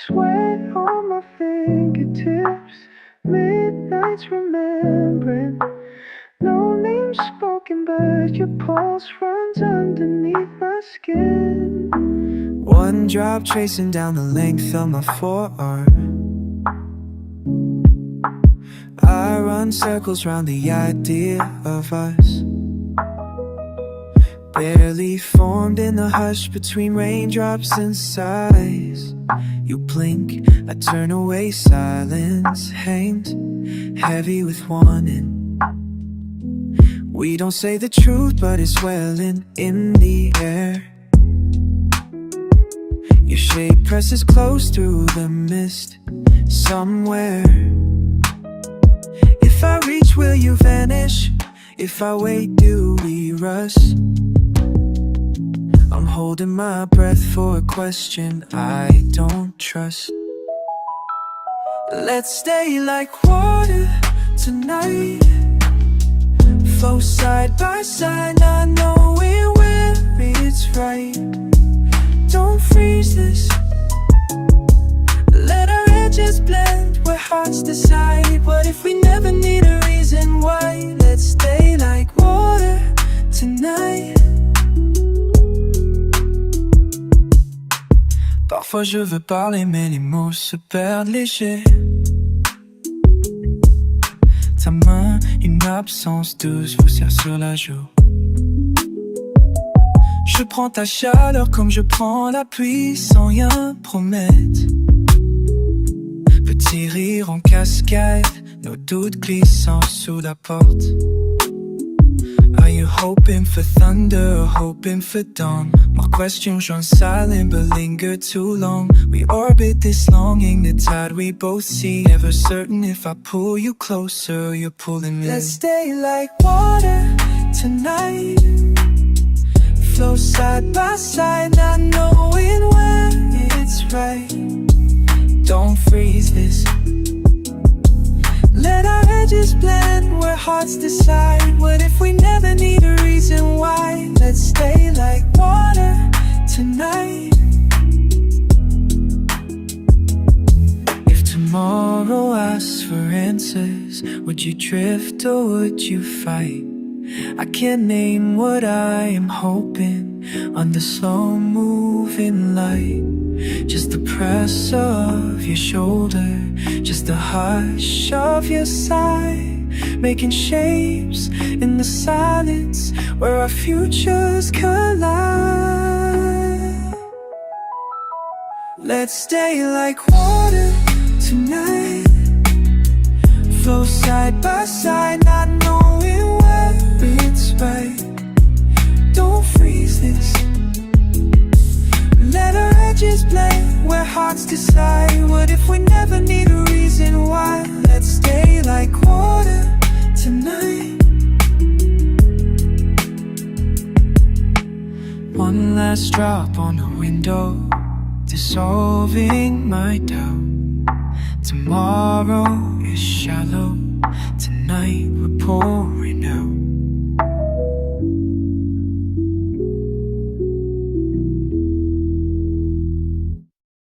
Sweat on my fingertips, midnights remembering. No name spoken, but your pulse runs underneath my skin. One drop tracing down the length of my forearm. I run circles round the idea of us, barely formed in the hush between raindrops and sighs. You blink, I turn away, silence hangs heavy with warning. We don't say the truth, but it's welling in the air. Your shape presses close through the mist somewhere. If I reach, will you vanish? If I wait, do we rush? I'm holding my breath for a question I don't trust. Let's stay like water tonight, flow side by side, not knowing where it's right. Don't freeze this, let our edges blend where hearts decide. What if we never need a reason why? Let's stay like water tonight. Parfois je veux parler mais les mots se perdent légers. Ta main, une absence douce vous serre sur la joue. Je prends ta chaleur comme je prends la pluie sans rien promettre. Petit rire en cascade, nos doutes glissant sous la porte. Are you hoping for thunder or hoping for dawn? More questions run silent but linger too long. We orbit this longing, the tide we both see. Never certain if I pull you closer or you're pulling me. Let's stay like water tonight, flow side by side, not knowing where it's right. Don't freeze this, let our edges blend where hearts decide. What if we never need a reason why? Let's stay like water tonight. If tomorrow asks for answers, would you drift or would you fight? I can't name what I am hoping on the slow moving light. Just the press of your shoulder, just the hush of your sigh, making shapes in the silence where our futures collide. Let's stay like water tonight, flow side by side, not knowing where it's right. Don't freeze this, let our edges blend where hearts decide. What if we never need a reason why? Let's stay like water tonight. One last drop on the window, dissolving my doubt. Tomorrow is shallow, tonight we're pouring